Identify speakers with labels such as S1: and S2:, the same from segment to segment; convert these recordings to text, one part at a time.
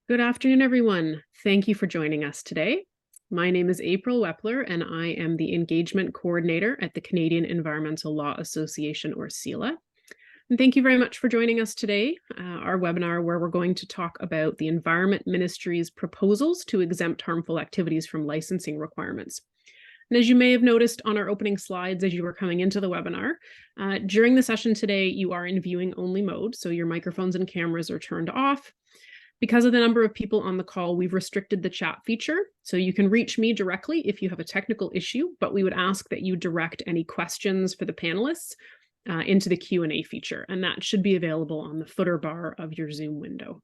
S1: Good afternoon, everyone. Thank you for joining us today. My name is April Wepler, and I am the Engagement Coordinator at the Canadian Environmental Law Association, or CELA. And thank you very much for joining us today, our webinar where we're going to talk about the Environment Ministry's proposals to exempt harmful activities from licensing requirements. And as you may have noticed on our opening slides as you were coming into the webinar, during the session today, you are in viewing only mode, so your microphones and cameras are turned off. Because of the number of people on the call, we've restricted the chat feature, so you can reach me directly if you have a technical issue, but we would ask that you direct any questions for the panelists into the Q&A feature, and that should be available on the footer bar of your Zoom window.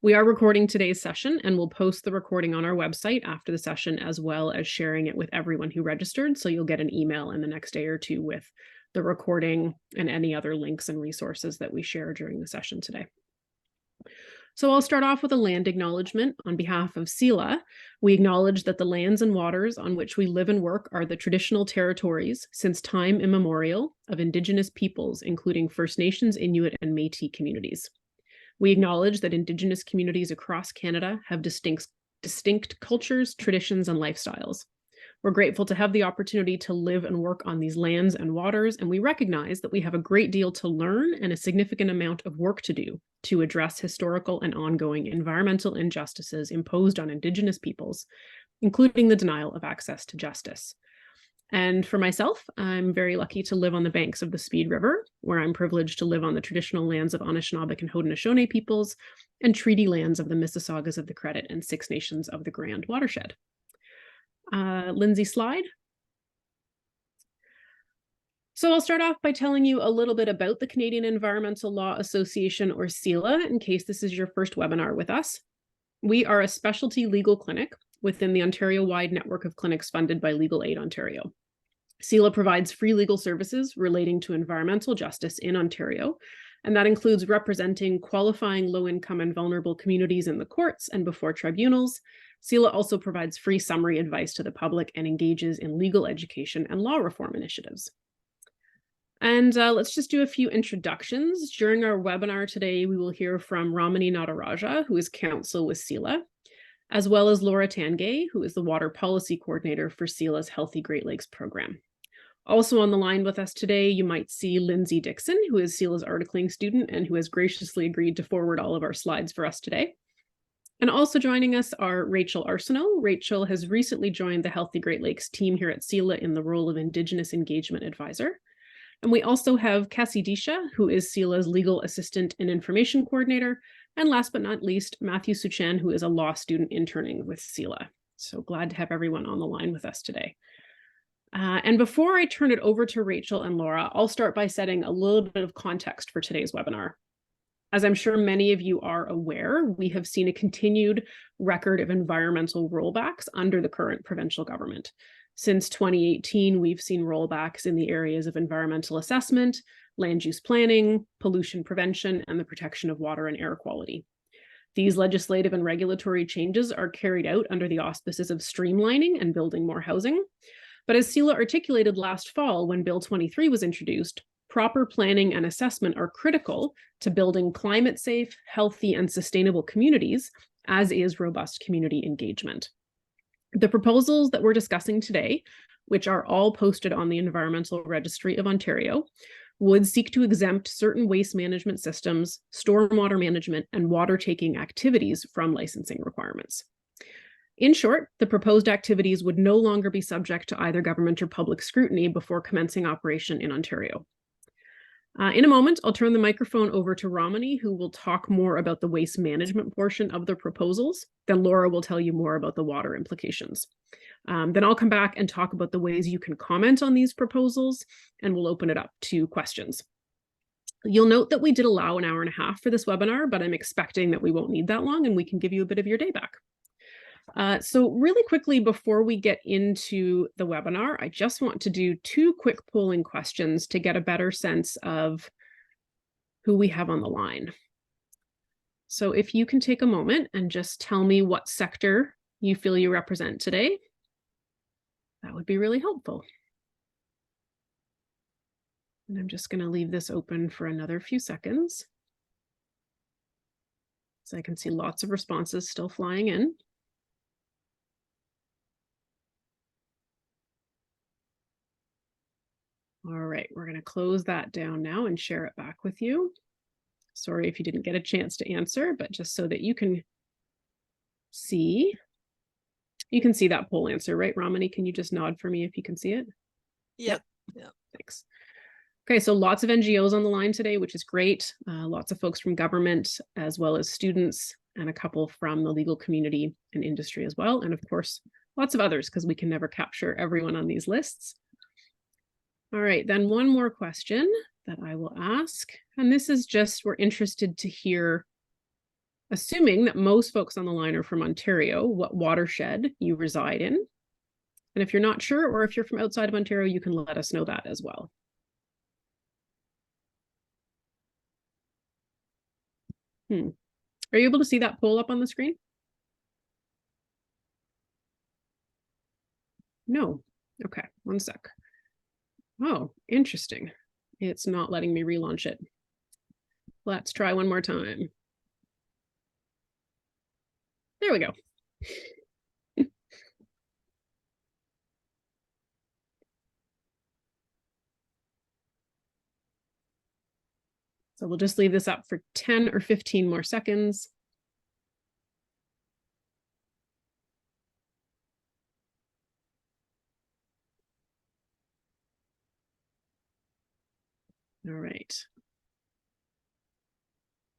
S1: We are recording today's session, and we'll post the recording on our website after the session, as well as sharing it with everyone who registered, so you'll get an email in the next day or two with the recording and any other links and resources that we share during the session today. So I'll start off with a land acknowledgement. On behalf of CELA, we acknowledge that the lands and waters on which we live and work are the traditional territories since time immemorial of Indigenous peoples, including First Nations, Inuit, and Métis communities. We acknowledge that Indigenous communities across Canada have distinct cultures, traditions, and lifestyles. We're grateful to have the opportunity to live and work on these lands and waters, and we recognize that we have a great deal to learn and a significant amount of work to do to address historical and ongoing environmental injustices imposed on Indigenous peoples, including the denial of access to justice. And for myself, I'm very lucky to live on the banks of the Speed River, where I'm privileged to live on the traditional lands of Anishinaabeg and Haudenosaunee peoples and treaty lands of the Mississaugas of the Credit and Six Nations of the Grand Watershed. Lindsay, slide. So I'll start off by telling you a little bit about the Canadian Environmental Law Association, or CELA, in case this is your first webinar with us. We are a specialty legal clinic within the Ontario-wide network of clinics funded by Legal Aid Ontario. CELA provides free legal services relating to environmental justice in Ontario, and that includes representing qualifying low-income and vulnerable communities in the courts and before tribunals. CELA also provides free summary advice to the public and engages in legal education and law reform initiatives. And let's just do a few introductions. During our webinar today, we will hear from Ramani Nadarajah, who is counsel with CELA, as well as Laura Tanguay, who is the water policy coordinator for CELA's Healthy Great Lakes program. Also on the line with us today, you might see Lindsay Dixon, who is CELA's articling student and who has graciously agreed to forward all of our slides for us today. And also joining us are Rachel Arsenault. Rachel has recently joined the Healthy Great Lakes team here at CELA in the role of Indigenous Engagement Advisor. And we also have Cassie Disha, who is CELA's Legal Assistant and Information Coordinator. And last but not least, Matthew Suchan, who is a law student interning with CELA. So glad to have everyone on the line with us today. And before I turn it over to Rachel and Laura, I'll start by setting a little bit of context for today's webinar. As I'm sure many of you are aware, we have seen a continued record of environmental rollbacks under the current provincial government. Since 2018, we've seen rollbacks in the areas of environmental assessment, land use planning, pollution prevention, and the protection of water and air quality. These legislative and regulatory changes are carried out under the auspices of streamlining and building more housing. But as CELA articulated last fall when Bill 23 was introduced, proper planning and assessment are critical to building climate-safe, healthy, and sustainable communities, as is robust community engagement. The proposals that we're discussing today, which are all posted on the Environmental Registry of Ontario, would seek to exempt certain waste management systems, stormwater management, and water-taking activities from licensing requirements. In short, the proposed activities would no longer be subject to either government or public scrutiny before commencing operation in Ontario. In a moment, I'll turn the microphone over to Ramani, who will talk more about the waste management portion of the proposals. Then Laura will tell you more about the water implications. Then I'll come back and talk about the ways you can comment on these proposals, and we'll open it up to questions. You'll note that we did allow an hour and a half for this webinar, but I'm expecting that we won't need that long and we can give you a bit of your day back. So really quickly before we get into the webinar, I just want to do two quick polling questions to get a better sense of who we have on the line. So if you can take a moment and just tell me what sector you feel you represent today, that would be really helpful. And I'm just going to leave this open for another few seconds. So I can see lots of responses still flying in. All right, we're going to close that down now and share it back with you. Sorry if you didn't get a chance to answer, but just so that you can see. You can see that poll answer, right, Ramani? Can you just nod for me if you can see it?
S2: Yep. Yeah.
S1: Thanks. Okay, so lots of NGOs on the line today, which is great. Lots of folks from government, as well as students, and a couple from the legal community and industry as well. And of course, lots of others, because we can never capture everyone on these lists. All right, then one more question that I will ask. And this is just, we're interested to hear, assuming that most folks on the line are from Ontario, what watershed you reside in. And if you're not sure, or if you're from outside of Ontario, you can let us know that as well. Are you able to see that poll up on the screen? No. Okay, one sec. Oh, interesting. It's not letting me relaunch it. Let's try one more time. There we go. So we'll just leave this up for 10 or 15 more seconds. All right.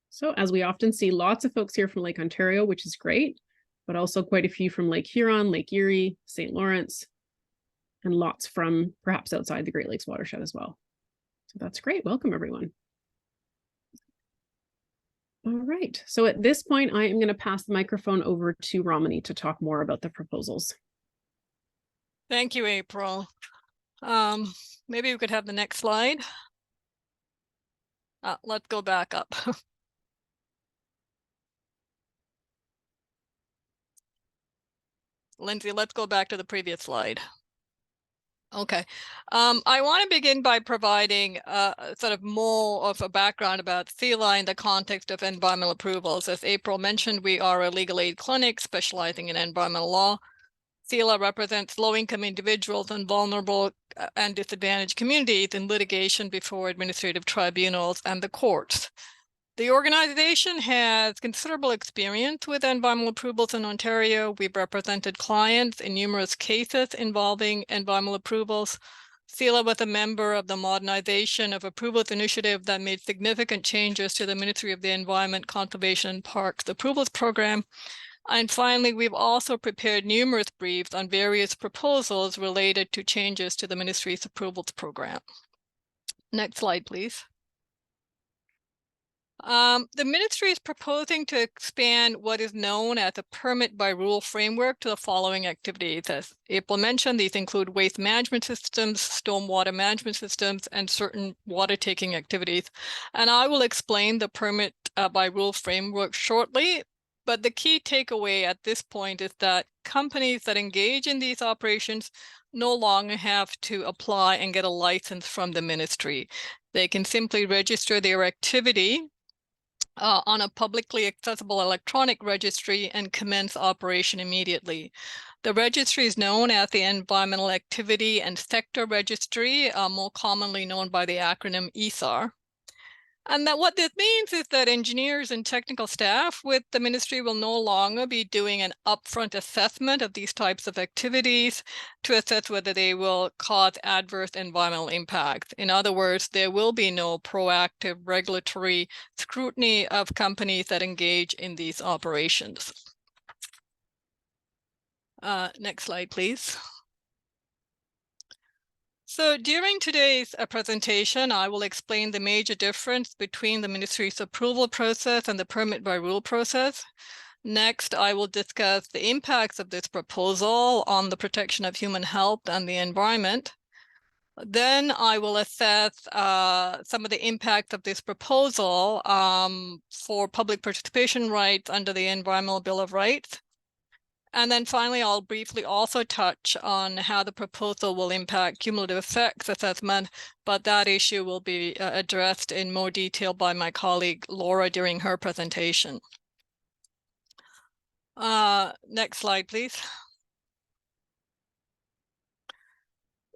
S1: So as we often see, lots of folks here from Lake Ontario, which is great, but also quite a few from Lake Huron, Lake Erie, St. Lawrence, and lots from perhaps outside the Great Lakes watershed as well. So that's great. Welcome, everyone. All right. So at this point, I am going to pass the microphone over to Ramani to talk more about the proposals.
S2: Thank you, April. Maybe we could have the next slide. Let's go back up. Lindsay, let's go back to the previous slide. Okay. I want to begin by providing sort of more of a background about CELA in the context of environmental approvals. As April mentioned, we are a legal aid clinic specializing in environmental law. CELA represents low-income individuals and vulnerable and disadvantaged communities in litigation before administrative tribunals and the courts. The organization has considerable experience with environmental approvals in Ontario. We've represented clients in numerous cases involving environmental approvals. CELA was a member of the Modernization of Approvals Initiative that made significant changes to the Ministry of the Environment, Conservation and Parks Approvals Program. And finally, we've also prepared numerous briefs on various proposals related to changes to the Ministry's Approvals Program. Next slide, please. The ministry is proposing to expand what is known as a permit by rule framework to the following activities. As April mentioned, these include waste management systems, stormwater management systems, and certain water taking activities. And I will explain the permit by rule framework shortly. But the key takeaway at this point is that companies that engage in these operations no longer have to apply and get a license from the ministry. They can simply register their activity on a publicly accessible electronic registry and commence operation immediately. The registry is known as the Environmental Activity and Sector Registry, more commonly known by the acronym ESAR. And that what this means is that engineers and technical staff with the ministry will no longer be doing an upfront assessment of these types of activities to assess whether they will cause adverse environmental impacts. In other words, there will be no proactive regulatory scrutiny of companies that engage in these operations. Next slide, please. So during today's presentation, I will explain the major difference between the ministry's approval process and the permit by rule process. Next, I will discuss the impacts of this proposal on the protection of human health and the environment. Then I will assess some of the impacts of this proposal for public participation rights under the Environmental Bill of Rights. And then finally, I'll briefly also touch on how the proposal will impact cumulative effects assessment, but that issue will be addressed in more detail by my colleague Laura during her presentation. Next slide, please.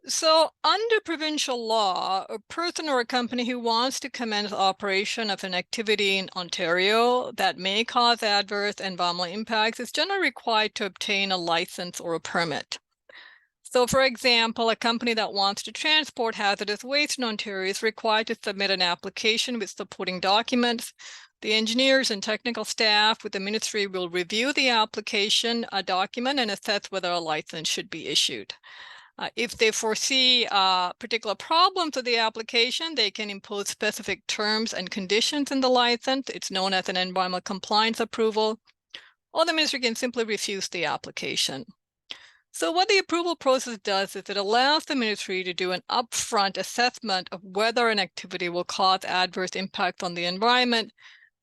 S2: So under provincial law, a person or a company who wants to commence operation of an activity in Ontario that may cause adverse environmental impacts is generally required to obtain a license or a permit. So for example, a company that wants to transport hazardous waste in Ontario is required to submit an application with supporting documents. The engineers and technical staff with the ministry will review the application document and assess whether a license should be issued. If they foresee particular problems with the application, they can impose specific terms and conditions in the license. It's known as an environmental compliance approval, or the ministry can simply refuse the application. So what the approval process does is it allows the ministry to do an upfront assessment of whether an activity will cause adverse impact on the environment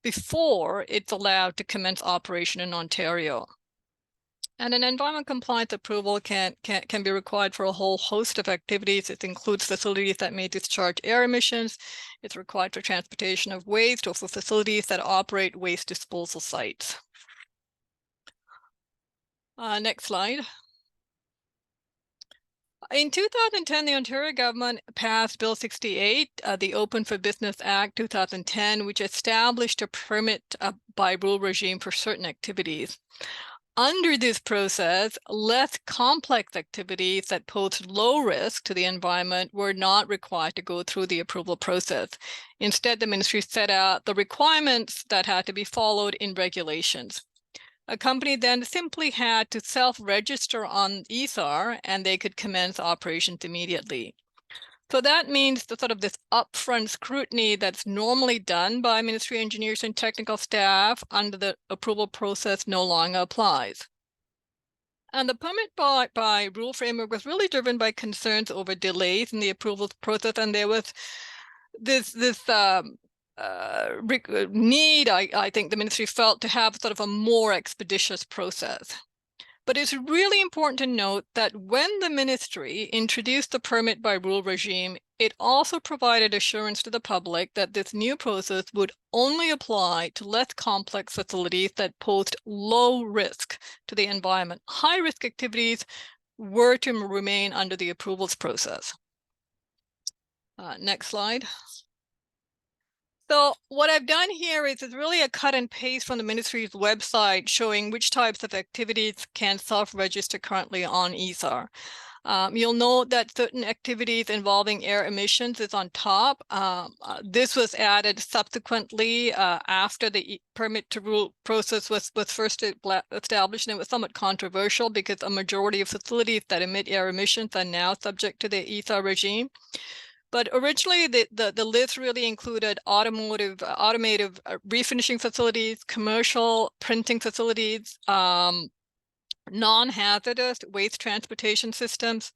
S2: before it's allowed to commence operation in Ontario. And an environmental compliance approval can be required for a whole host of activities. It includes facilities that may discharge air emissions. It's required for transportation of waste or for facilities that operate waste disposal sites. Next slide. In 2010, the Ontario government passed Bill 68, the Open for Business Act 2010, which established a permit by rule regime for certain activities. Under this process, less complex activities that pose low risk to the environment were not required to go through the approval process. Instead, the ministry set out the requirements that had to be followed in regulations. A company then simply had to self-register on ESAR and they could commence operations immediately. So that means the sort of this upfront scrutiny that's normally done by ministry engineers and technical staff under the approval process no longer applies. And the permit by rule framework was really driven by concerns over delays in the approval process, and there was this need, I think the ministry felt, to have sort of a more expeditious process. But it's really important to note that when the ministry introduced the permit by rule regime, it also provided assurance to the public that this new process would only apply to less complex facilities that posed low risk to the environment. High-risk activities were to remain under the approvals process. Next slide. So what I've done here is really a cut and paste from the ministry's website showing which types of activities can self-register currently on ESAR. You'll note that certain activities involving air emissions is on top. This was added subsequently after the permit to rule process was first established, and it was somewhat controversial because a majority of facilities that emit air emissions are now subject to the ESAR regime. But originally, the list really included automotive refinishing facilities, commercial printing facilities, non-hazardous waste transportation systems,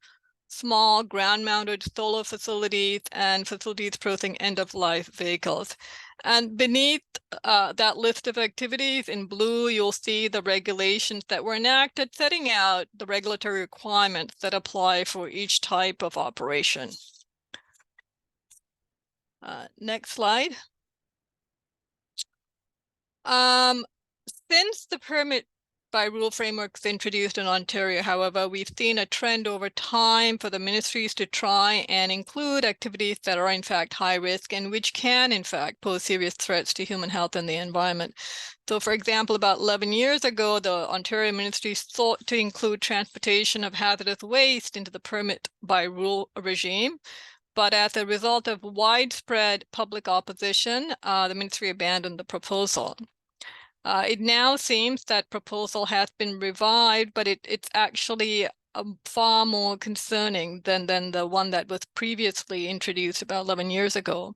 S2: small ground-mounted solar facilities, and facilities processing end-of-life vehicles. And beneath that list of activities in blue, you'll see the regulations that were enacted, setting out the regulatory requirements that apply for each type of operation. Next slide. Since the permit by rule framework was introduced in Ontario, however, we've seen a trend over time for the ministries to try and include activities that are in fact high risk and which can in fact pose serious threats to human health and the environment. So for example, about 11 years ago, the Ontario ministry sought to include transportation of hazardous waste into the permit by rule regime. But as a result of widespread public opposition, the ministry abandoned the proposal. It now seems that proposal has been revived, but it's actually far more concerning than the one that was previously introduced about 11 years ago.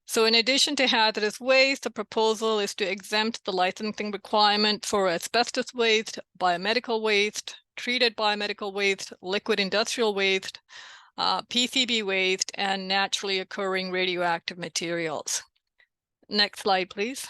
S2: So in addition to hazardous waste, the proposal is to exempt the licensing requirement for asbestos waste, biomedical waste, treated biomedical waste, liquid industrial waste, PCB waste, and naturally occurring radioactive materials. Next slide, please.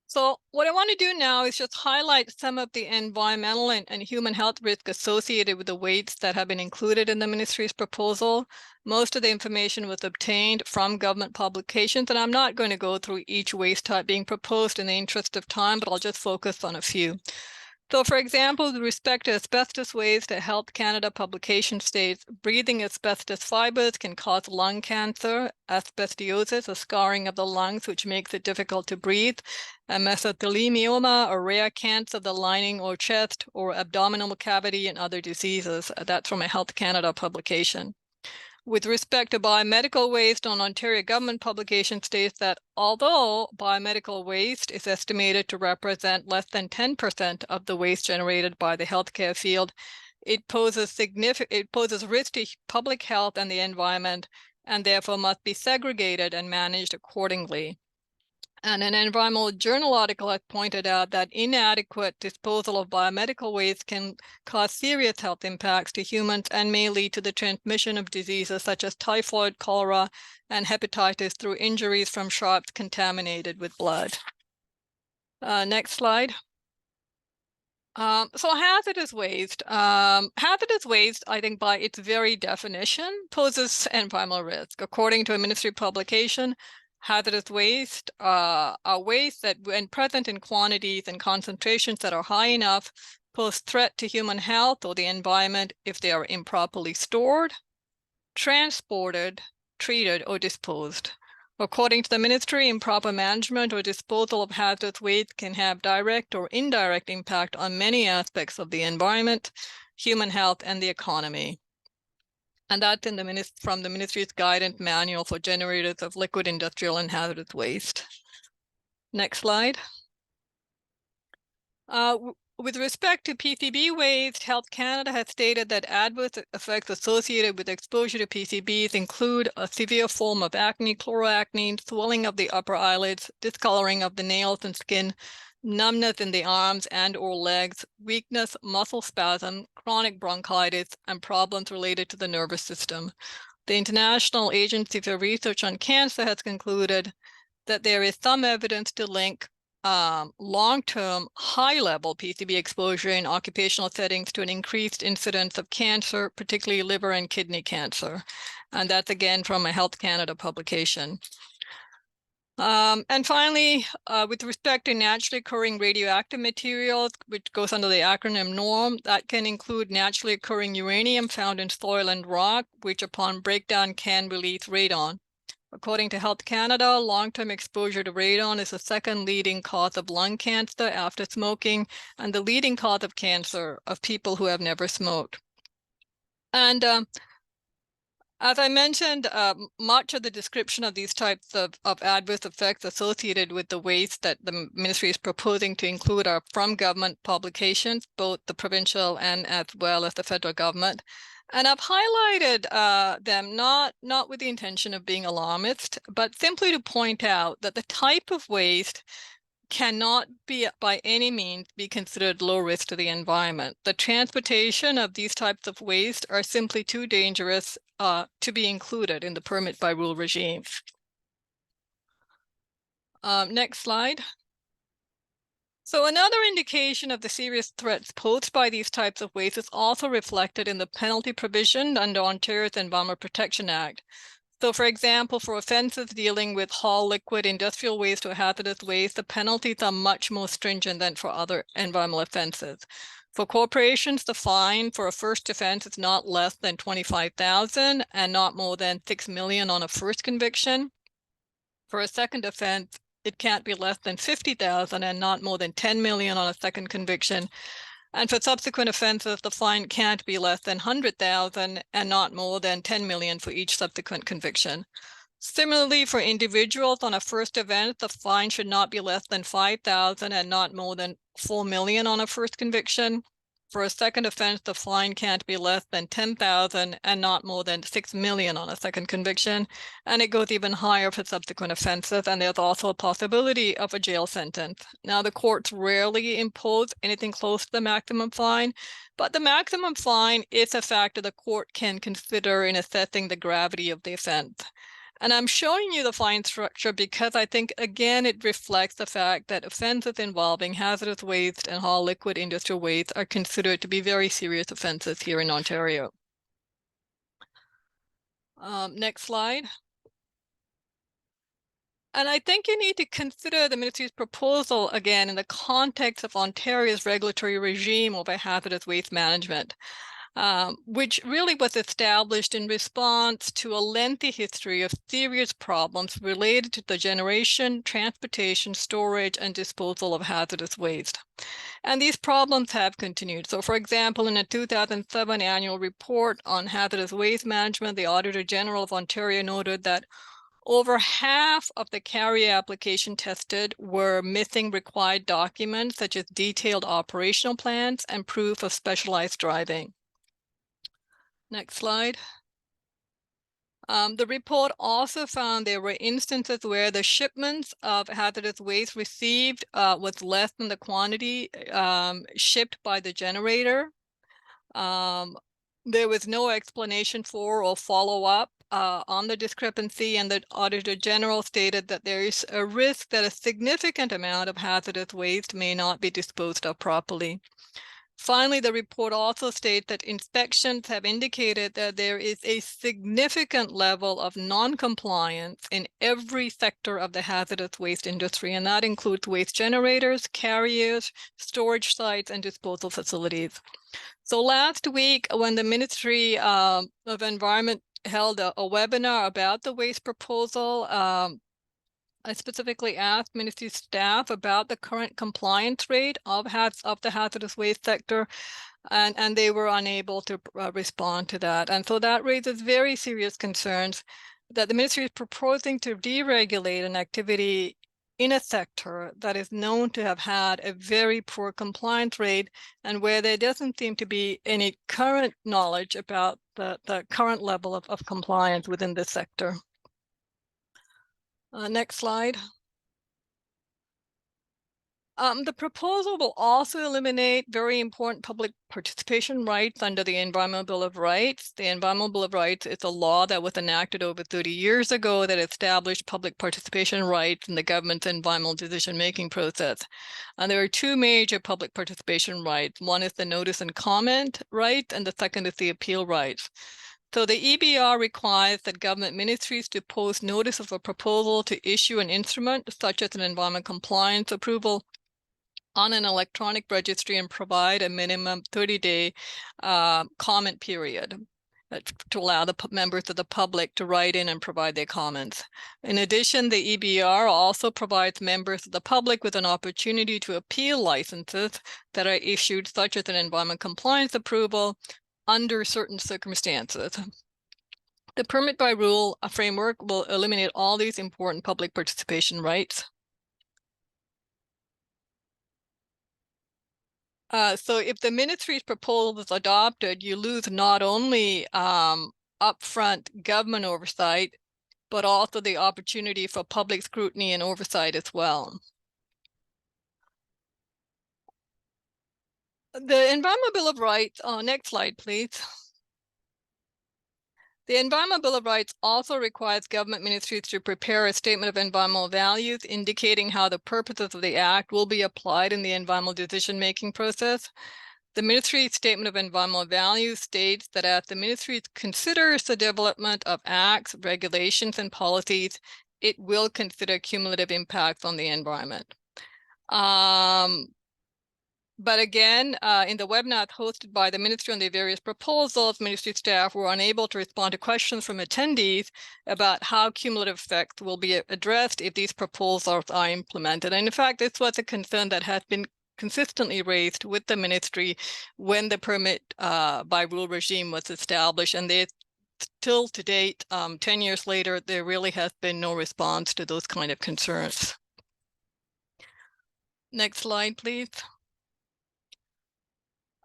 S2: So what I want to do now is just highlight some of the environmental and human health risks associated with the weights that have been included in the ministry's proposal. Most of the information was obtained from government publications, and I'm not going to go through each waste type being proposed in the interest of time, but I'll just focus on a few. So, for example, with respect to asbestos waste, a Health Canada publication states breathing asbestos fibers can cause lung cancer, asbestosis, a scarring of the lungs, which makes it difficult to breathe, a mesothelioma, a rare cancer of the lining or chest, or abdominal cavity, and other diseases. That's from a Health Canada publication. With respect to biomedical waste, an Ontario government publication states that although biomedical waste is estimated to represent less than 10% of the waste generated by the healthcare field, it poses risk to public health and the environment, and therefore must be segregated and managed accordingly. And an environmental journal article has pointed out that inadequate disposal of biomedical waste can cause serious health impacts to humans and may lead to the transmission of diseases such as typhoid, cholera, and hepatitis through injuries from sharps contaminated with blood. Next slide. So hazardous waste. Hazardous waste, I think by its very definition, poses environmental risk. According to a ministry publication, hazardous waste are waste that, when present in quantities and concentrations that are high enough, pose threat to human health or the environment if they are improperly stored, transported, treated, or disposed. According to the ministry, improper management or disposal of hazardous waste can have direct or indirect impact on many aspects of the environment, human health, and the economy. And that's from the ministry's guidance manual for generators of liquid industrial and hazardous waste. Next slide. With respect to PCB waste, Health Canada has stated that adverse effects associated with exposure to PCBs include a severe form of acne, chloroacne, swelling of the upper eyelids, discoloring of the nails and skin, numbness in the arms and or legs, weakness, muscle spasm, chronic bronchitis, and problems related to the nervous system. The International Agency for Research on Cancer has concluded that there is some evidence to link long-term high-level PCB exposure in occupational settings to an increased incidence of cancer, particularly liver and kidney cancer. And that's again from a Health Canada publication. And finally, with respect to naturally occurring radioactive materials, which goes under the acronym NORM, that can include naturally occurring uranium found in soil and rock, which upon breakdown can release radon. According to Health Canada, long-term exposure to radon is the second leading cause of lung cancer after smoking and the leading cause of cancer of people who have never smoked. And as I mentioned, much of the description of these types of adverse effects associated with the waste that the ministry is proposing to include are from government publications, both the provincial and as well as the federal government. And I've highlighted them not with the intention of being alarmist, but simply to point out that the type of waste cannot be by any means be considered low risk to the environment. The transportation of these types of waste are simply too dangerous to be included in the permit by rule regime. Next slide. So another indication of the serious threats posed by these types of waste is also reflected in the penalty provision under Ontario's Environmental Protection Act. So for example, for offenses dealing with haul liquid industrial waste or hazardous waste, the penalties are much more stringent than for other environmental offenses. For corporations, the fine for a first offense is not less than $25,000 and not more than $6 million on a first conviction. For a second offense, it can't be less than $50,000 and not more than $10 million on a second conviction. And for subsequent offenses, the fine can't be less than $100,000 and not more than $10 million for each subsequent conviction. Similarly, for individuals on a first offense, the fine should not be less than $5,000 and not more than $4 million on a first conviction. For a second offense, the fine can't be less than $10,000 and not more than $6 million on a second conviction. And it goes even higher for subsequent offenses. And there's also a possibility of a jail sentence. Now, the courts rarely impose anything close to the maximum fine, but the maximum fine is a factor the court can consider in assessing the gravity of the offense. And I'm showing you the fine structure because I think, again, it reflects the fact that offenses involving hazardous waste and all liquid industrial waste are considered to be very serious offenses here in Ontario. Next slide. And I think you need to consider the ministry's proposal again in the context of Ontario's regulatory regime over hazardous waste management, which really was established in response to a lengthy history of serious problems related to the generation, transportation, storage, and disposal of hazardous waste. And these problems have continued. So, for example, in a 2007 annual report on hazardous waste management, the Auditor General of Ontario noted that over half of the carrier application tested were missing required documents such as detailed operational plans and proof of specialized driving. Next slide. The report also found there were instances where the shipments of hazardous waste received was less than the quantity shipped by the generator. There was no explanation for or follow-up on the discrepancy, and the Auditor General stated that there is a risk that a significant amount of hazardous waste may not be disposed of properly. Finally, the report also states that inspections have indicated that there is a significant level of non-compliance in every sector of the hazardous waste industry, and that includes waste generators, carriers, storage sites, and disposal facilities. So last week, when the Ministry of Environment held a webinar about the waste proposal, I specifically asked ministry staff about the current compliance rate of the hazardous waste sector, and they were unable to respond to that. And so that raises very serious concerns that the ministry is proposing to deregulate an activity in a sector that is known to have had a very poor compliance rate, and where there doesn't seem to be any current knowledge about the current level of compliance within this sector. Next slide. The proposal will also eliminate very important public participation rights under the Environmental Bill of Rights. The Environmental Bill of Rights is a law that was enacted over 30 years ago that established public participation rights in the government's environmental decision-making process. And there are two major public participation rights. One is the notice and comment right, and the second is the appeal rights. So the EBR requires that government ministries to post notice of a proposal to issue an instrument, such as an environment compliance approval, on an electronic registry and provide a minimum 30-day comment period to allow the members of the public to write in and provide their comments. In addition, the EBR also provides members of the public with an opportunity to appeal licenses that are issued, such as an environment compliance approval, under certain circumstances. The permit by rule framework will eliminate all these important public participation rights. So if the ministry's proposal is adopted, you lose not only upfront government oversight, but also the opportunity for public scrutiny and oversight as well. The Environmental Bill of Rights, next slide, please. The Environmental Bill of Rights also requires government ministries to prepare a statement of environmental values indicating how the purposes of the Act will be applied in the environmental decision-making process. The ministry's statement of environmental values states that as the ministry considers the development of acts, regulations, and policies, it will consider cumulative impacts on the environment. But again, in the webinar hosted by the ministry on the various proposals, ministry staff were unable to respond to questions from attendees about how cumulative effects will be addressed if these proposals are implemented. And in fact, this was a concern that has been consistently raised with the ministry when the permit by rule regime was established. And they still to date, 10 years later, there really has been no response to those kind of concerns. Next slide, please.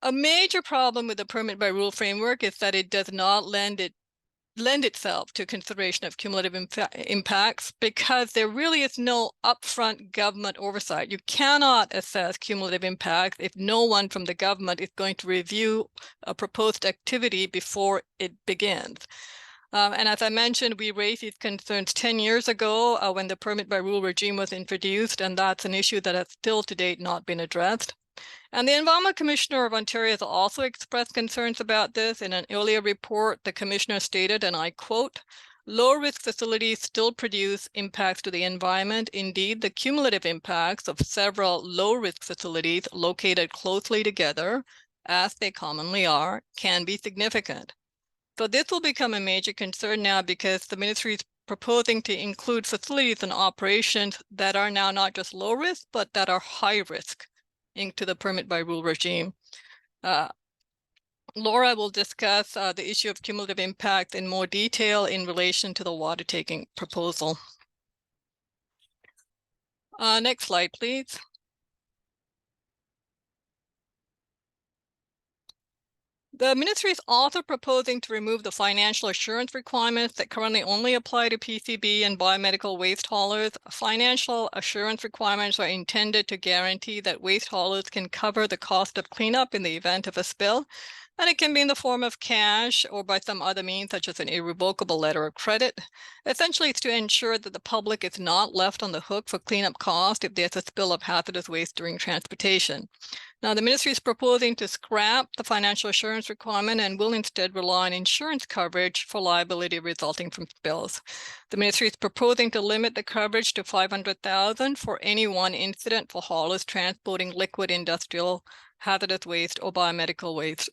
S2: A major problem with the permit by rule framework is that it does not lend itself to consideration of cumulative impacts, because there really is no upfront government oversight. You cannot assess cumulative impacts if no one from the government is going to review a proposed activity before it begins. And as I mentioned, we raised these concerns 10 years ago when the permit by rule regime was introduced, and that's an issue that has still to date not been addressed. And the Environment Commissioner of Ontario has also expressed concerns about this. In an earlier report, the Commissioner stated, and I quote, "Low-risk facilities still produce impacts to the environment. Indeed, the cumulative impacts of several low-risk facilities located closely together, as they commonly are, can be significant." So this will become a major concern now because the ministry is proposing to include facilities and operations that are now not just low risk, but that are high risk into the permit by rule regime. Laura will discuss the issue of cumulative impact in more detail in relation to the water taking proposal. Next slide, please. The ministry is also proposing to remove the financial assurance requirements that currently only apply to PCB and biomedical waste haulers. Financial assurance requirements are intended to guarantee that waste haulers can cover the cost of cleanup in the event of a spill, and it can be in the form of cash or by some other means, such as an irrevocable letter of credit. Essentially, it's to ensure that the public is not left on the hook for cleanup costs if there's a spill of hazardous waste during transportation. Now, the ministry is proposing to scrap the financial assurance requirement and will instead rely on insurance coverage for liability resulting from spills. The ministry is proposing to limit the coverage to $500,000 for any one incident for haulers transporting liquid industrial hazardous waste or biomedical waste.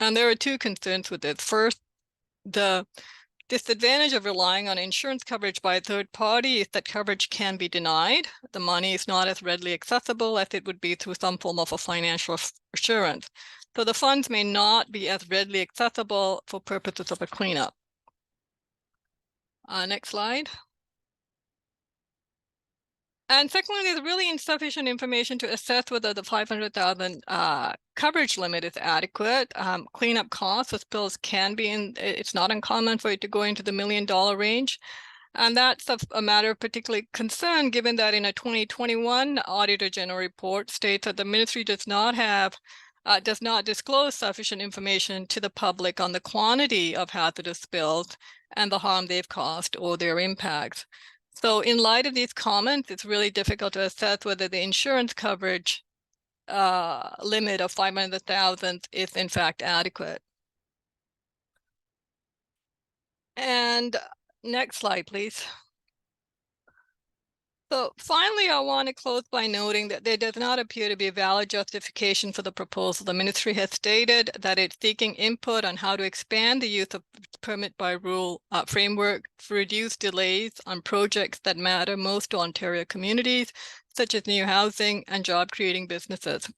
S2: And there are two concerns with this. First, the disadvantage of relying on insurance coverage by a third party is that coverage can be denied. The money is not as readily accessible as it would be through some form of a financial assurance. So the funds may not be as readily accessible for purposes of a cleanup. Next slide. And secondly, there's really insufficient information to assess whether the 500,000 coverage limit is adequate. Cleanup costs of spills can be it's not uncommon for it to go into the $1 million range. And that's a matter of particular concern, given that in a 2021 Auditor General report states that the ministry does not disclose sufficient information to the public on the quantity of hazardous spills and the harm they've caused or their impacts. So in light of these comments, it's really difficult to assess whether the insurance coverage limit of 500,000 is in fact adequate. And next slide, please. So finally, I want to close by noting that there does not appear to be a valid justification for the proposal. The ministry has stated that it's seeking input on how to expand the use of permit by rule framework to reduce delays on projects that matter most to Ontario communities, such as new housing and job-creating businesses.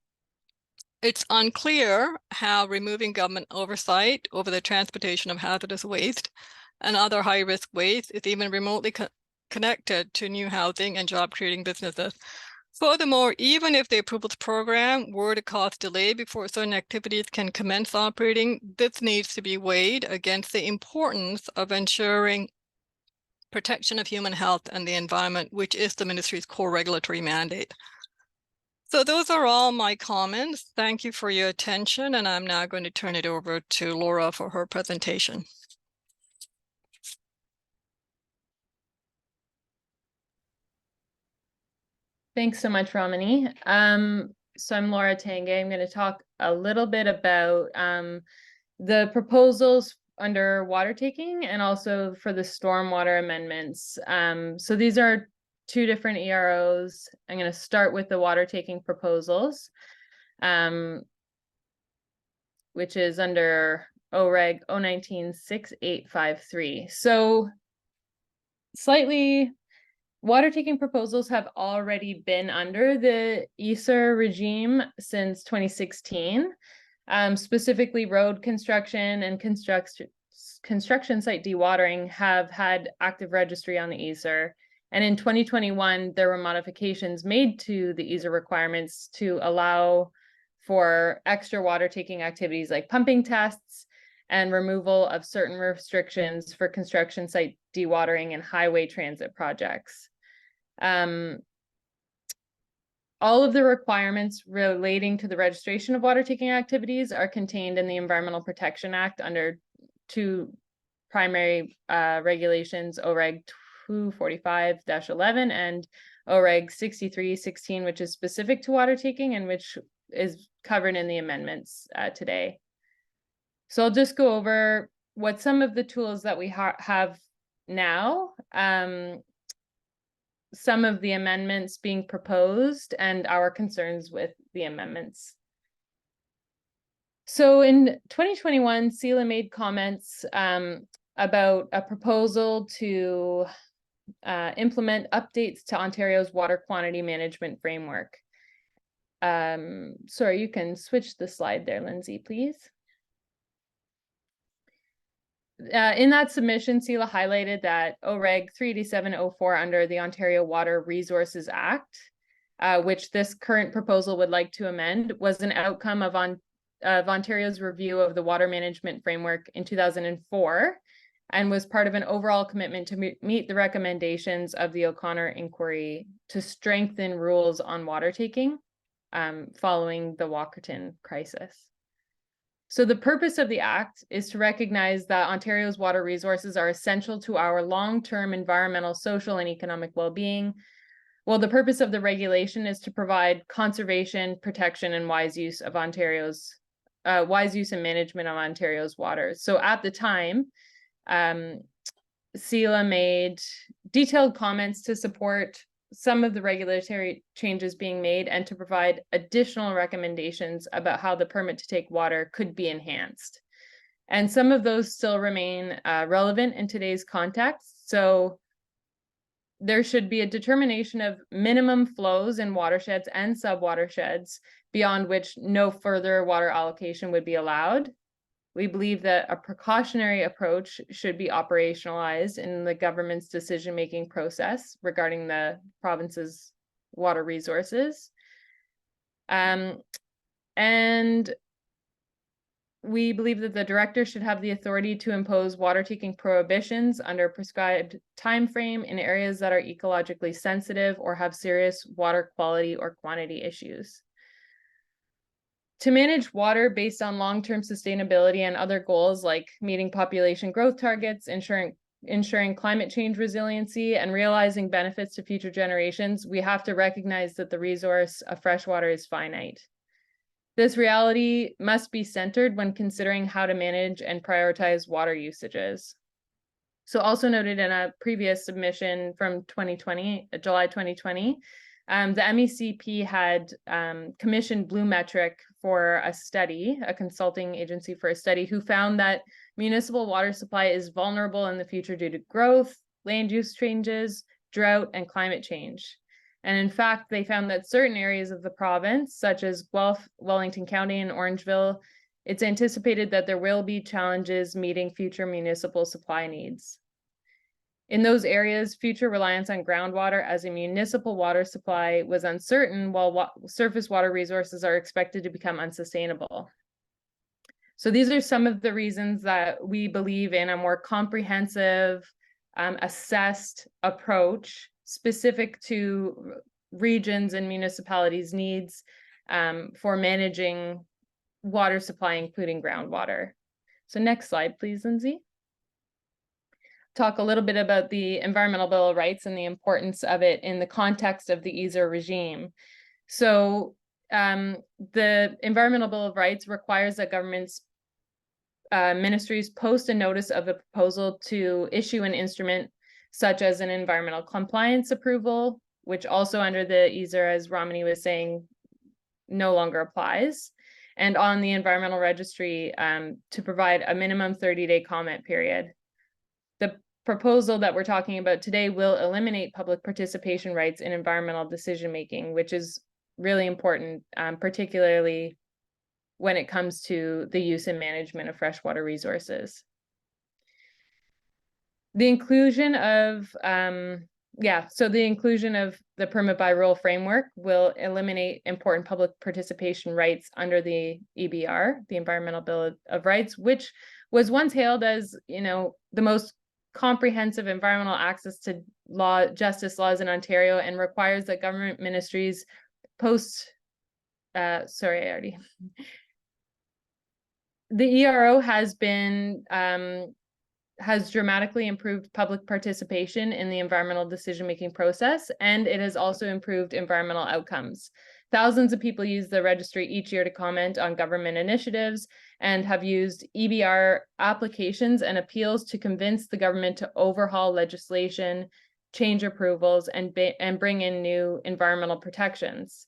S2: It's unclear how removing government oversight over the transportation of hazardous waste and other high-risk waste is even remotely connected to new housing and job-creating businesses. Furthermore, even if the approvals program were to cause delay before certain activities can commence operating, this needs to be weighed against the importance of ensuring protection of human health and the environment, which is the ministry's core regulatory mandate. So those are all my comments. Thank you for your attention, and I'm now going to turn it over to Laura for her presentation.
S3: Thanks so much, Ramani. So I'm Laura Tanguay. I'm going to talk a little bit about the proposals under water taking and also for the stormwater amendments. So these are two different EROs. I'm going to start with the water taking proposals, which is under OREG 019-6853. So slightly, water taking proposals have already been under the ESER regime since 2016. Specifically, road construction and construction site dewatering have had active registry on the ESER. And in 2021, there were modifications made to the ESER requirements to allow for extra water taking activities like pumping tests and removal of certain restrictions for construction site dewatering and highway transit projects. All of the requirements relating to the registration of water taking activities are contained in the Environmental Protection Act under primary regulations, OREG 245-11 and OREG 6316, which is specific to water taking and which is covered in the amendments today. So I'll just go over what some of the tools that we have now, some of the amendments being proposed, and our concerns with the amendments. So in 2021, CELA made comments about a proposal to implement updates to Ontario's water quantity management framework. Sorry, you can switch the slide there, Lindsay, please. In that submission, CELA highlighted that OREG 38704 under the Ontario Water Resources Act, which this current proposal would like to amend, was an outcome of Ontario's review of the water management framework in 2004, and was part of an overall commitment to meet the recommendations of the O'Connor inquiry to strengthen rules on water taking following the Walkerton crisis. So the purpose of the Act is to recognize that Ontario's water resources are essential to our long-term environmental, social, and economic well-being, while the purpose of the regulation is to provide conservation, protection, and wise use and management of Ontario's waters. So at the time, CELA made detailed comments to support some of the regulatory changes being made and to provide additional recommendations about how the permit to take water could be enhanced. And some of those still remain relevant in today's context. So there should be a determination of minimum flows in watersheds and subwatersheds beyond which no further water allocation would be allowed. We believe that a precautionary approach should be operationalized in the government's decision-making process regarding the province's water resources. And we believe that the director should have the authority to impose water taking prohibitions under a prescribed time frame in areas that are ecologically sensitive or have serious water quality or quantity issues. To manage water based on long-term sustainability and other goals like meeting population growth targets, ensuring climate change resiliency, and realizing benefits to future generations, we have to recognize that the resource of fresh water is finite. This reality must be centered when considering how to manage and prioritize water usages. So also noted in a previous submission from July 2020, the MECP had commissioned Blue Metric for a study, a consulting agency for a study, who found that municipal water supply is vulnerable in the future due to growth, land use changes, drought, and climate change. And in fact, they found that certain areas of the province, such as Guelph, Wellington County, and Orangeville, it's anticipated that there will be challenges meeting future municipal supply needs. In those areas, future reliance on groundwater as a municipal water supply was uncertain, while surface water resources are expected to become unsustainable. So these are some of the reasons that we believe in a more comprehensive, assessed approach specific to regions and municipalities' needs for managing water supply, including groundwater. So next slide, please, Lindsay. Talk a little bit about the Environmental Bill of Rights and the importance of it in the context of the ESR regime. So the Environmental Bill of Rights requires that governments, ministries post a notice of a proposal to issue an instrument such as an environmental compliance approval, which also under the ESR, as Ramani was saying, no longer applies, and on the Environmental Registry to provide a minimum 30-day comment period. The proposal that we're talking about today will eliminate public participation rights in environmental decision-making, which is really important, particularly when it comes to the use and management of freshwater resources. The inclusion of, the inclusion of the permit by rule framework will eliminate important public participation rights under the EBR, the Environmental Bill of Rights, which was once hailed as, the most comprehensive environmental access to justice laws in Ontario, and requires that government ministries post, the ERO has been has dramatically improved public participation in the environmental decision-making process, and it has also improved environmental outcomes. Thousands of people use the registry each year to comment on government initiatives and have used EBR applications and appeals to convince the government to overhaul legislation, change approvals, and bring in new environmental protections.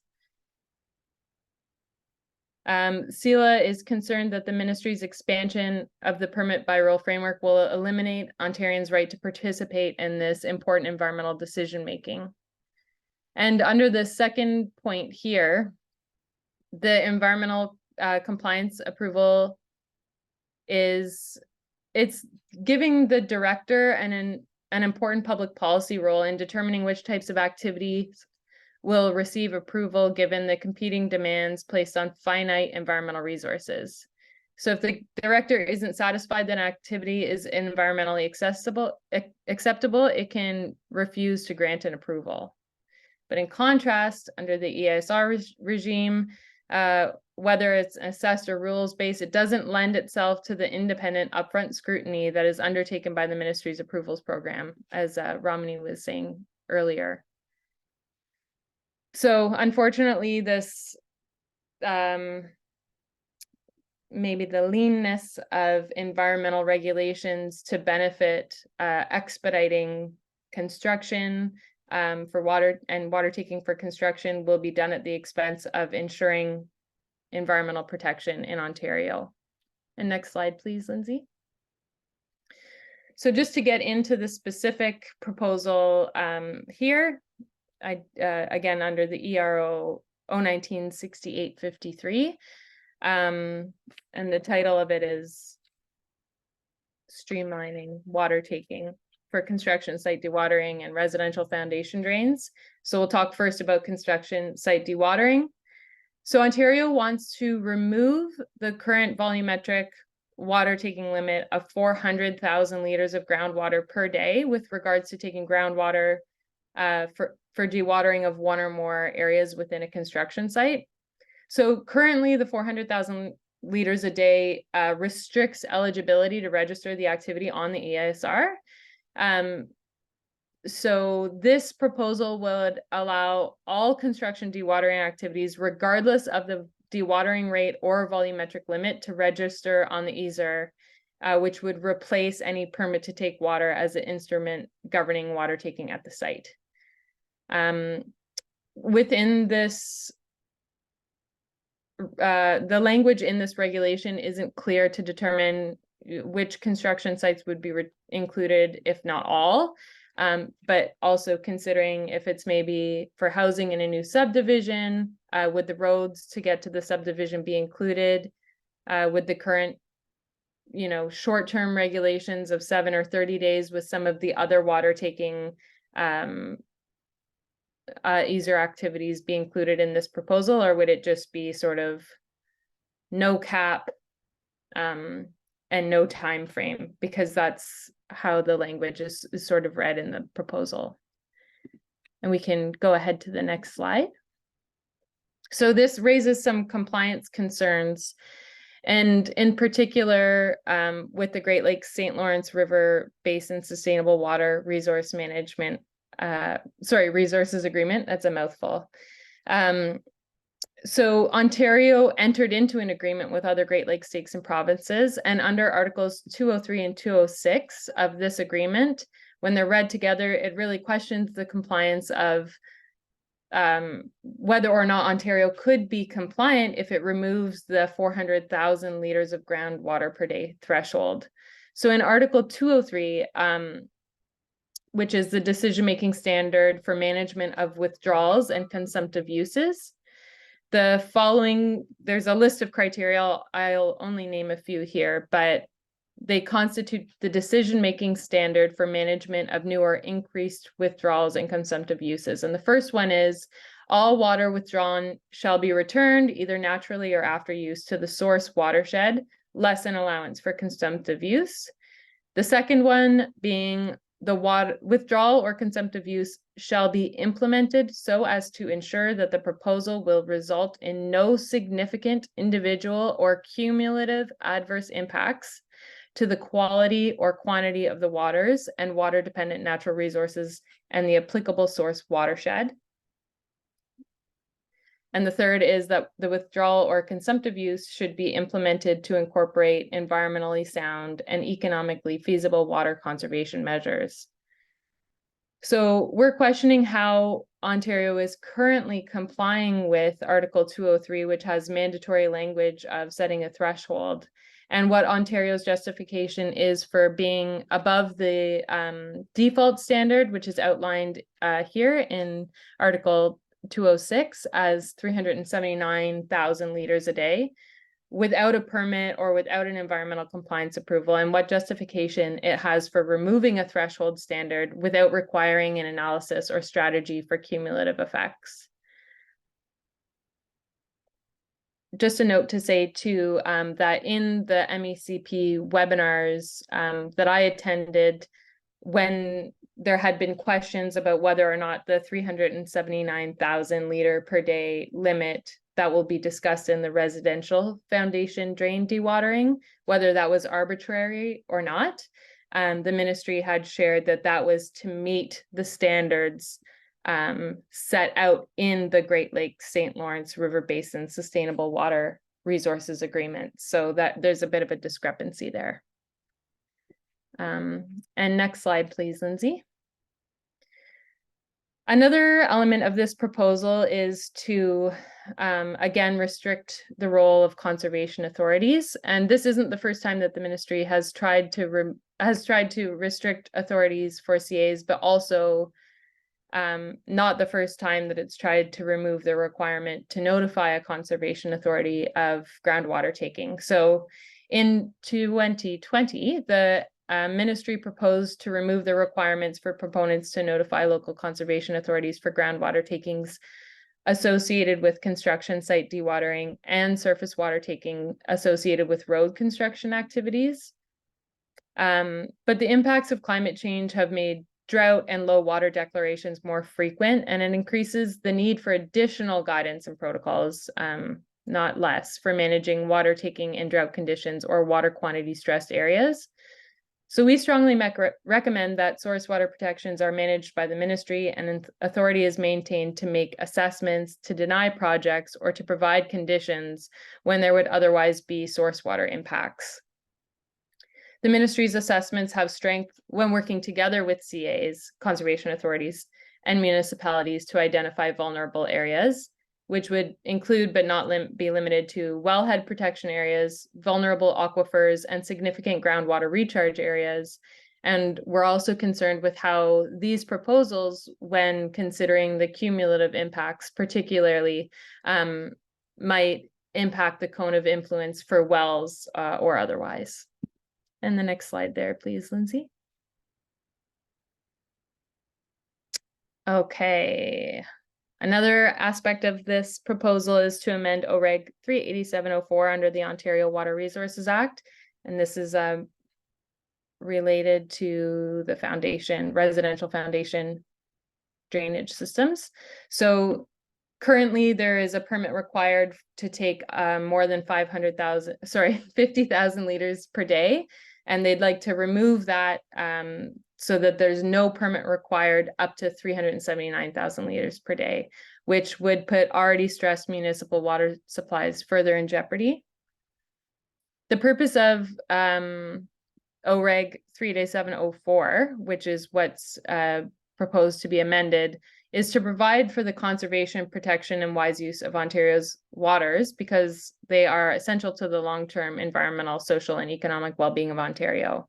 S3: CELA is concerned that the ministry's expansion of the permit by rule framework will eliminate Ontarians' right to participate in this important environmental decision-making. And under the second point here, the environmental compliance approval it's giving the director an important public policy role in determining which types of activities will receive approval given the competing demands placed on finite environmental resources. So if the director isn't satisfied that an activity is environmentally acceptable, it can refuse to grant an approval. But in contrast, under the EISR regime, whether it's assessed or rules-based, it doesn't lend itself to the independent upfront scrutiny that is undertaken by the ministry's approvals program, as Ramani was saying earlier. So unfortunately, this maybe the leanness of environmental regulations to benefit expediting construction for water taking for construction will be done at the expense of ensuring environmental protection in Ontario. And next slide, please, Lindsay. So just to get into the specific proposal here, again, under the ERO 019-6853, and the title of it is Streamlining Water Taking for Construction Site Dewatering and Residential Foundation Drains. So we'll talk first about construction site dewatering. So Ontario wants to remove the current volumetric water taking limit of 400,000 liters of groundwater per day with regards to taking groundwater for dewatering of one or more areas within a construction site. So currently the 400,000 liters a day restricts eligibility to register the activity on the EISR. So this proposal would allow all construction dewatering activities, regardless of the dewatering rate or volumetric limit, to register on the EISR, which would replace any permit to take water as an instrument governing water taking at the site. Within this, the language in this regulation isn't clear to determine which construction sites would be included, if not all, but also considering if it's maybe for housing in a new subdivision, would the roads to get to the subdivision be included? Would the current, short-term regulations of 7 or 30 days with some of the other water taking EISR activities be included in this proposal, or would it just be sort of no cap and no time frame, because that's how the language is sort of read in the proposal? And we can go ahead to the next slide. So this raises some compliance concerns, and in particular with the Great Lakes St. Lawrence River Basin Sustainable Water Resource Management Resources Agreement. That's a mouthful. So Ontario entered into an agreement with other Great Lakes states and provinces, and under Articles 203 and 206 of this agreement, when they're read together, it really questions the compliance of whether or not Ontario could be compliant if it removes the 400,000 liters of groundwater per day threshold. So in Article 203, which is the decision-making standard for management of withdrawals and consumptive uses, there's a list of criteria. I'll only name a few here, but they constitute the decision-making standard for management of new or increased withdrawals and consumptive uses. And the first one is all water withdrawn shall be returned either naturally or after use to the source watershed, less an allowance for consumptive use. The second one being the water withdrawal or consumptive use shall be implemented so as to ensure that the proposal will result in no significant individual or cumulative adverse impacts to the quality or quantity of the waters and water-dependent natural resources and the applicable source watershed. And the third is that the withdrawal or consumptive use should be implemented to incorporate environmentally sound and economically feasible water conservation measures. So we're questioning how Ontario is currently complying with Article 203, which has mandatory language of setting a threshold, and what Ontario's justification is for being above the default standard, which is outlined here in Article 206 as 379,000 liters a day, without a permit or without an environmental compliance approval, and what justification it has for removing a threshold standard without requiring an analysis or strategy for cumulative effects. Just a note to say too, that in the MECP webinars that I attended, when there had been questions about whether or not the 379,000 liter per day limit that will be discussed in the residential foundation drain dewatering, whether that was arbitrary or not. The ministry had shared that that was to meet the standards set out in the Great Lakes St. Lawrence River Basin Sustainable Water Resources Agreement. So that there's a bit of a discrepancy there. And next slide, please, Lindsay. Another element of this proposal is to, again, restrict the role of conservation authorities. And this isn't the first time that the ministry has tried to restrict authorities for CAs, but also not the first time that it's tried to remove the requirement to notify a conservation authority of groundwater taking. So in 2020, the ministry proposed to remove the requirements for proponents to notify local conservation authorities for groundwater takings associated with construction site dewatering and surface water taking associated with road construction activities. But the impacts of climate change have made drought and low water declarations more frequent, and it increases the need for additional guidance and protocols, not less, for managing water taking in drought conditions or water quantity stressed areas. So we strongly recommend that source water protections are managed by the ministry and authority is maintained to make assessments, to deny projects, or to provide conditions when there would otherwise be source water impacts. The ministry's assessments have strength when working together with CAs, conservation authorities, and municipalities to identify vulnerable areas, which would include but not be limited to wellhead protection areas, vulnerable aquifers, and significant groundwater recharge areas. And we're also concerned with how these proposals, when considering the cumulative impacts, particularly might impact the cone of influence for wells or otherwise. And the next slide there, please, Lindsay. Okay. Another aspect of this proposal is to amend OREG 38704 under the Ontario Water Resources Act. And this is related to the foundation, residential foundation drainage systems. So currently there is a permit required to take more than 50,000 liters per day. And they'd like to remove that so that there's no permit required up to 379,000 liters per day, which would put already stressed municipal water supplies further in jeopardy. The purpose of OREG 38704, which is what's proposed to be amended, is to provide for the conservation, protection, and wise use of Ontario's waters because they are essential to the long-term environmental, social, and economic well-being of Ontario.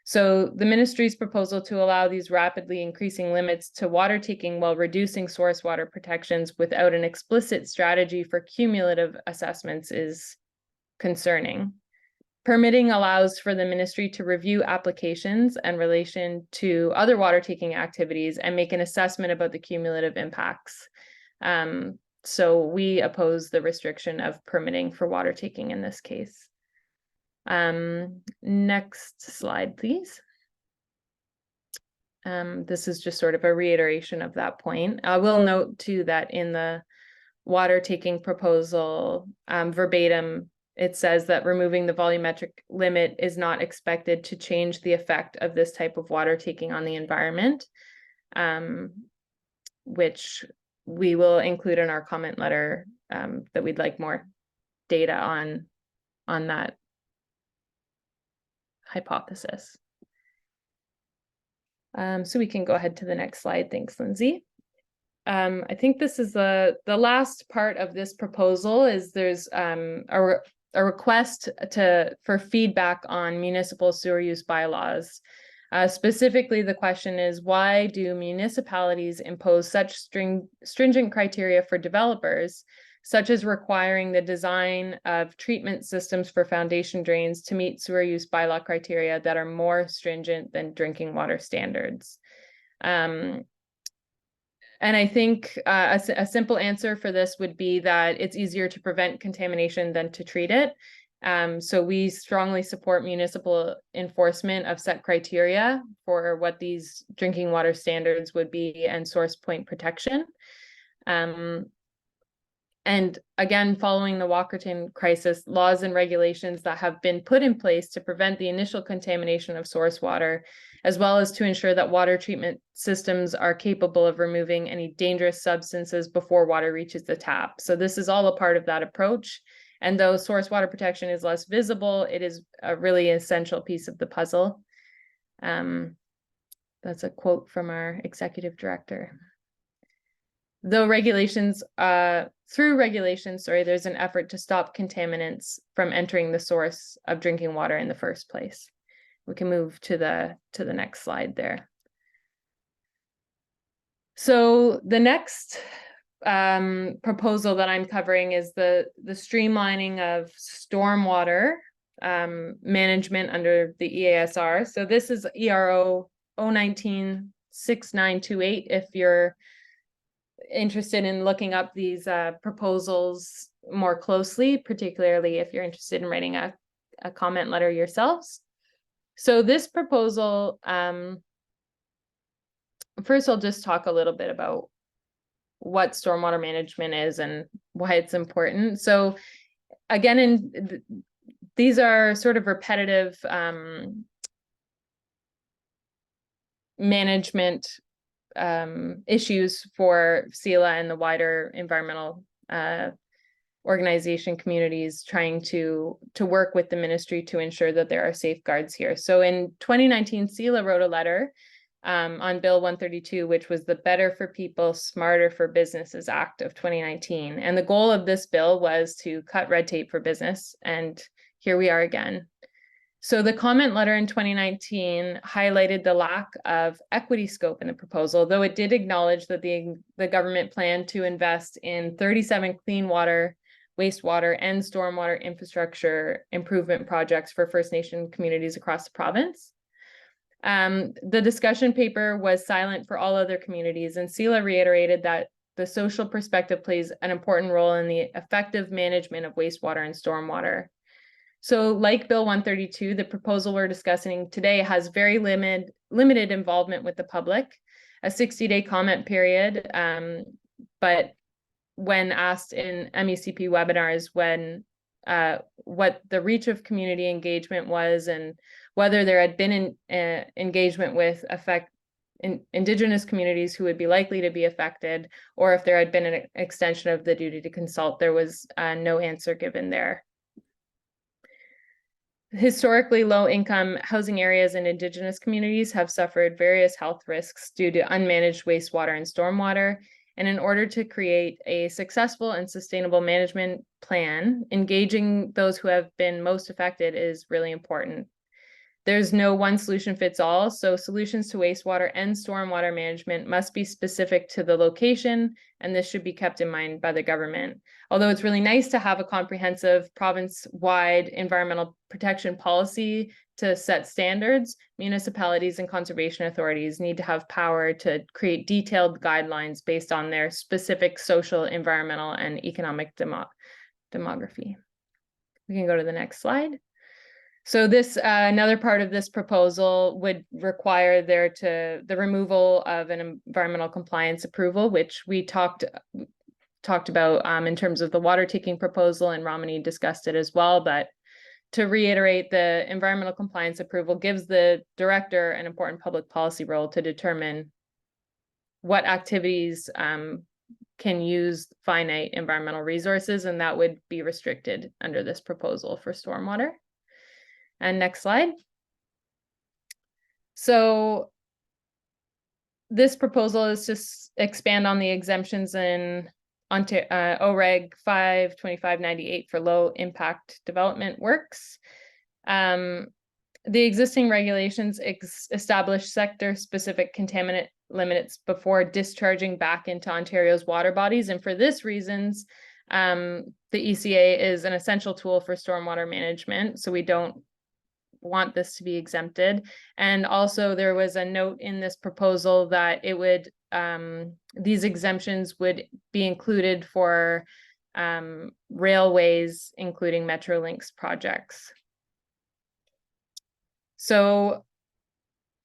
S3: So the ministry's proposal to allow these rapidly increasing limits to water taking while reducing source water protections without an explicit strategy for cumulative assessments is concerning. Permitting allows for the ministry to review applications in relation to other water taking activities and make an assessment about the cumulative impacts. So we oppose the restriction of permitting for water taking in this case. Next slide, please. This is just sort of a reiteration of that point. I will note too that in the water taking proposal, verbatim, it says that removing the volumetric limit is not expected to change the effect of this type of water taking on the environment, which we will include in our comment letter, that we'd like more data on that hypothesis. So we can go ahead to the next slide. Thanks, Lindsay. I think this is the last part of this proposal. Is there's a request for feedback on municipal sewer use bylaws. Specifically, the question is, why do municipalities impose such stringent criteria for developers, such as requiring the design of treatment systems for foundation drains to meet sewer use bylaw criteria that are more stringent than drinking water standards? And I think a simple answer for this would be that it's easier to prevent contamination than to treat it. So we strongly support municipal enforcement of set criteria for what these drinking water standards would be and source point protection. And again, following the Walkerton crisis, laws and regulations that have been put in place to prevent the initial contamination of source water, as well as to ensure that water treatment systems are capable of removing any dangerous substances before water reaches the tap. So this is all a part of that approach. And though source water protection is less visible, it is a really essential piece of the puzzle. That's a quote from our executive director. Though through regulations, there's an effort to stop contaminants from entering the source of drinking water in the first place. We can move to the next slide there. So the next proposal that I'm covering is the streamlining of stormwater management under the EASR. So this is ERO 019-6928 if you're interested in looking up these proposals more closely, particularly if you're interested in writing a comment letter yourselves. So this proposal, first I'll just talk a little bit about what stormwater management is and why it's important. So again, these are sort of repetitive management issues for CELA and the wider environmental organization communities trying to work with the ministry to ensure that there are safeguards here. So in 2019, CELA wrote a letter on Bill 132, which was the Better for People, Smarter for Businesses Act of 2019. And the goal of this bill was to cut red tape for business. And here we are again. So the comment letter in 2019 highlighted the lack of equity scope in the proposal, though it did acknowledge that the government planned to invest in 37 clean water, wastewater, and stormwater infrastructure improvement projects for First Nation communities across the province. The discussion paper was silent for all other communities, and CELA reiterated that the social perspective plays an important role in the effective management of wastewater and stormwater. So like Bill 132, the proposal we're discussing today has very limited involvement with the public, a 60-day comment period, but when asked in MECP webinars what the reach of community engagement was and whether there had been engagement with Indigenous communities who would be likely to be affected, or if there had been an extension of the duty to consult, there was no answer given there. Historically low-income housing areas and Indigenous communities have suffered various health risks due to unmanaged wastewater and stormwater. And in order to create a successful and sustainable management plan, engaging those who have been most affected is really important. There's no one solution fits all, so solutions to wastewater and stormwater management must be specific to the location, and this should be kept in mind by the government. Although it's really nice to have a comprehensive province-wide environmental protection policy to set standards, municipalities and conservation authorities need to have power to create detailed guidelines based on their specific social, environmental, and economic demography. We can go to the next slide. So this another part of this proposal would require the removal of an environmental compliance approval, which we talked talked about in terms of the water taking proposal, and Ramani discussed it as well. But to reiterate, the environmental compliance approval gives the director an important public policy role to determine what activities can use finite environmental resources, and that would be restricted under this proposal for stormwater. And next slide. So this proposal is to expand on the exemptions in OREG 52598 for low impact development works. The existing regulations establish sector specific contaminant limits before discharging back into Ontario's water bodies. And for this reasons, the ECA is an essential tool for stormwater management. So we don't want this to be exempted. And also there was a note in this proposal that it would these exemptions would be included for railways, including Metrolinx projects. So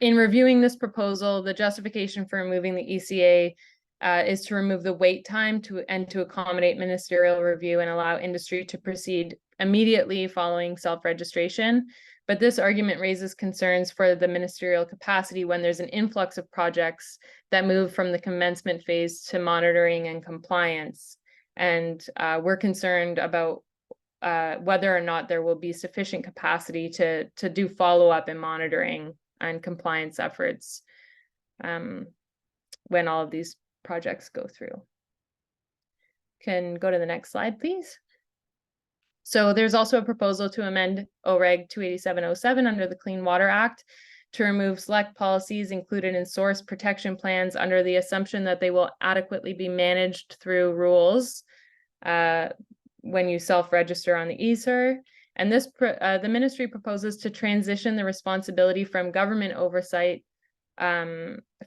S3: in reviewing this proposal, the justification for removing the ECA is to remove the wait time and to accommodate ministerial review and allow industry to proceed immediately following self-registration. But this argument raises concerns for the ministerial capacity when there's an influx of projects that move from the commencement phase to monitoring and compliance. And we're concerned about whether or not there will be sufficient capacity to do follow-up and monitoring and compliance efforts when all of these projects go through. Can go to the next slide, please. So there's also a proposal to amend OREG 28707 under the Clean Water Act to remove select policies included in source protection plans under the assumption that they will adequately be managed through rules when you self-register on the ESER. And this the ministry proposes to transition the responsibility from government oversight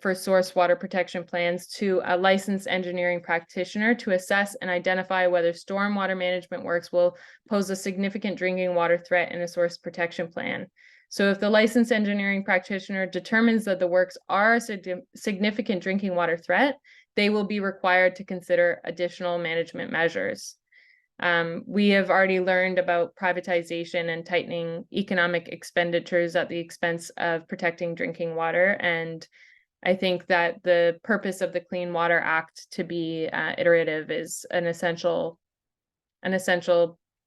S3: for source water protection plans to a licensed engineering practitioner to assess and identify whether stormwater management works will pose a significant drinking water threat in a source protection plan. So if the licensed engineering practitioner determines that the works are a significant drinking water threat, they will be required to consider additional management measures. We have already learned about privatization and tightening economic expenditures at the expense of protecting drinking water. And I think that the purpose of the Clean Water Act to be iterative is an essential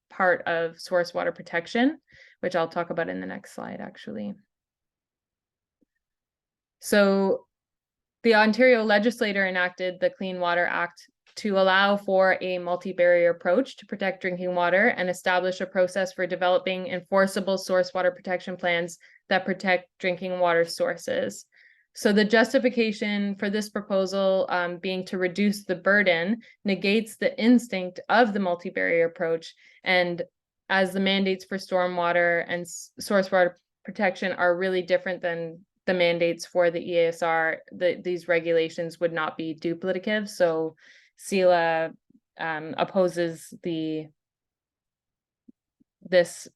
S3: part of source water protection, which I'll talk about in the next slide, actually. So the Ontario legislature enacted the Clean Water Act to allow for a multi-barrier approach to protect drinking water and establish a process for developing enforceable source water protection plans that protect drinking water sources. So the justification for this proposal being to reduce the burden negates the instinct of the multi-barrier approach. And as the mandates for stormwater and source water protection are really different than the mandates for the EASR, these regulations would not be duplicative. So CELA opposes this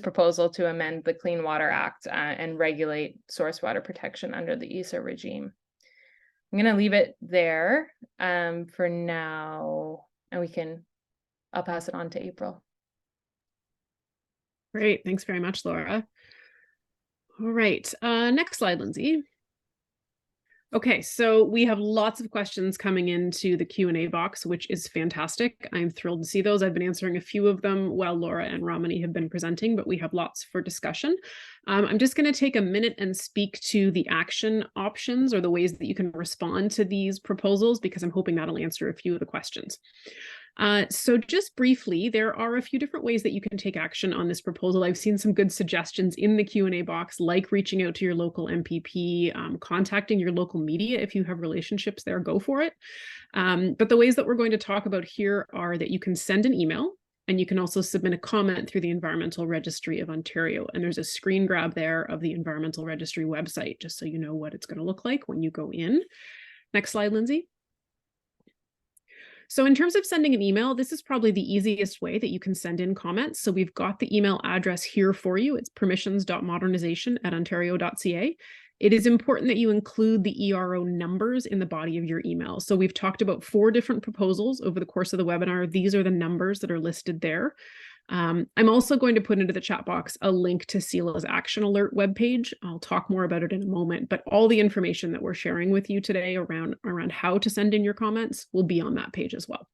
S3: proposal to amend the Clean Water Act and regulate source water protection under the ESER regime. I'm going to leave it there for now, and I'll pass it on to April.
S1: Great, thanks very much, Laura. All right, next slide, Lindsay. Okay, so we have lots of questions coming into the Q&A box, which is fantastic. I'm thrilled to see those. I've been answering a few of them while Laura and Ramani have been presenting, but we have lots for discussion. I'm just going to take a minute and speak to the action options or the ways that you can respond to these proposals, because I'm hoping that'll answer a few of the questions. So just briefly, there are a few different ways that you can take action on this proposal. I've seen some good suggestions in the Q&A box, like reaching out to your local MPP, contacting your local media. If you have relationships there, go for it. But the ways that we're going to talk about here are that you can send an email, and you can also submit a comment through the Environmental Registry of Ontario. And there's a screen grab there of the Environmental Registry website, just so you know what it's going to look like when you go in. Next slide, Lindsay. So in terms of sending an email, this is probably the easiest way that you can send in comments. So we've got the email address here for you. It's permissions.modernization@ontario.ca. It is important that you include the ERO numbers in the body of your email. So we've talked about 4 different proposals over the course of the webinar. These are the numbers that are listed there. I'm also going to put into the chat box a link to CELA's Action Alert webpage. I'll talk more about it in a moment, but all the information that we're sharing with you today around how to send in your comments will be on that page as well.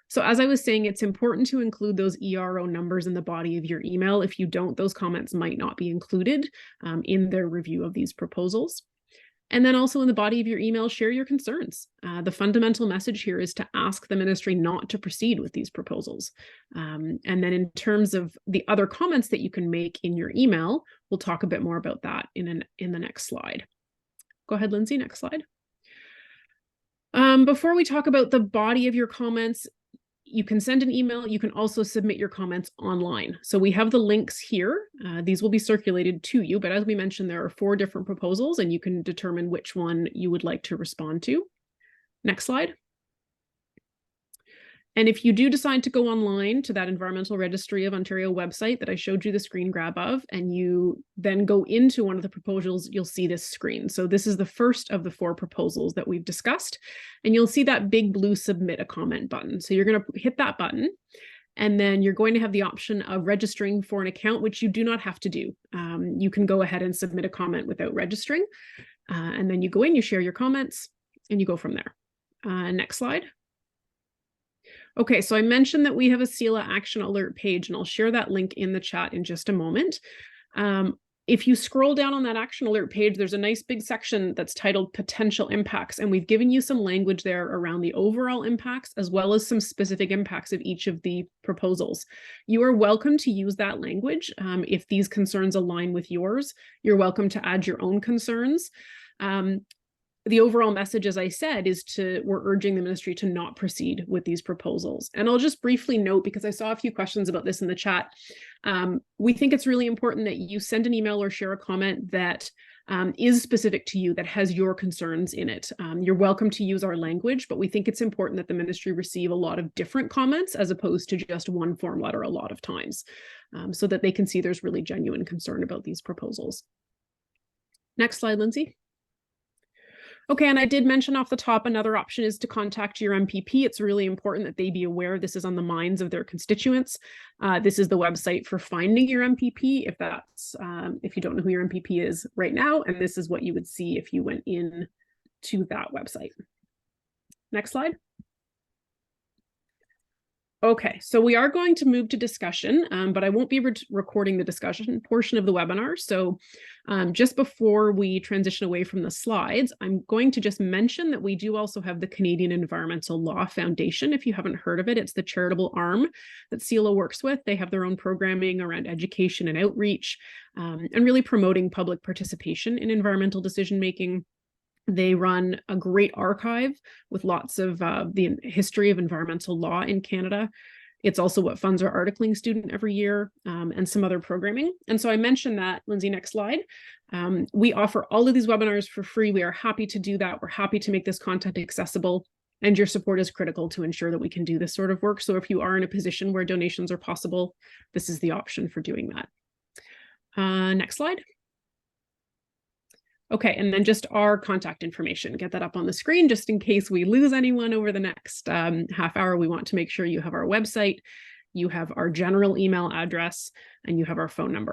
S1: So as I was saying, it's important to include those ERO numbers in the body of your email. If you don't, those comments might not be included in their review of these proposals. And then also in the body of your email, share your concerns. The fundamental message here is to ask the ministry not to proceed with these proposals. And then in terms of the other comments that you can make in your email, we'll talk a bit more about that in the next slide. Go ahead, Lindsay, next slide. Before we talk about the body of your comments, you can send an email. You can also submit your comments online. So we have the links here. These will be circulated to you, but as we mentioned, there are 4 different proposals and you can determine which one you would like to respond to. Next slide. And if you do decide to go online to that Environmental Registry of Ontario website that I showed you the screen grab of, and you then go into one of the proposals, you'll see this screen. So this is the first of the 4 proposals that we've discussed, and you'll see that big blue submit a comment button. So you're going to hit that button, and then you're going to have the option of registering for an account, which you do not have to do. You can go ahead and submit a comment without registering, and then you go in, you share your comments, and you go from there. Next slide. Okay, so I mentioned that we have a CELA Action Alert page, and I'll share that link in the chat in just a moment. If you scroll down on that Action Alert page, there's a nice big section that's titled Potential Impacts, and we've given you some language there around the overall impacts, as well as some specific impacts of each of the proposals. You are welcome to use that language. If these concerns align with yours, you're welcome to add your own concerns. The overall message, as I said, is we're urging the ministry to not proceed with these proposals. And I'll just briefly note, because I saw a few questions about this in the chat, we think it's really important that you send an email or share a comment that is specific to you, that has your concerns in it. You're welcome to use our language, but we think it's important that the ministry receive a lot of different comments as opposed to just one form letter a lot of times, so that they can see there's really genuine concern about these proposals. Next slide, Lindsay. Okay, and I did mention off the top, another option is to contact your MPP. It's really important that they be aware this is on the minds of their constituents. This is the website for finding your MPP, if you don't know who your MPP is right now, and this is what you would see if you went in to that website. Next slide. Okay, so we are going to move to discussion, but I won't be recording the discussion portion of the webinar. So just before we transition away from the slides, I'm going to just mention that we do also have the Canadian Environmental Law Foundation. If you haven't heard of it, it's the charitable arm that CELA works with. They have their own programming around education and outreach, and really promoting public participation in environmental decision-making. They run a great archive with lots of the history of environmental law in Canada. It's also what funds our articling student every year, and some other programming. And so I mentioned that, Lindsay, next slide. We offer all of these webinars for free. We are happy to do that. We're happy to make this content accessible, and your support is critical to ensure that we can do this sort of work. So if you are in a position where donations are possible, this is the option for doing that. Next slide. Okay, and then just our contact information, get that up on the screen just in case we lose anyone over the next half hour. We want to make sure you have our website, you have our general email address, and you have our phone number.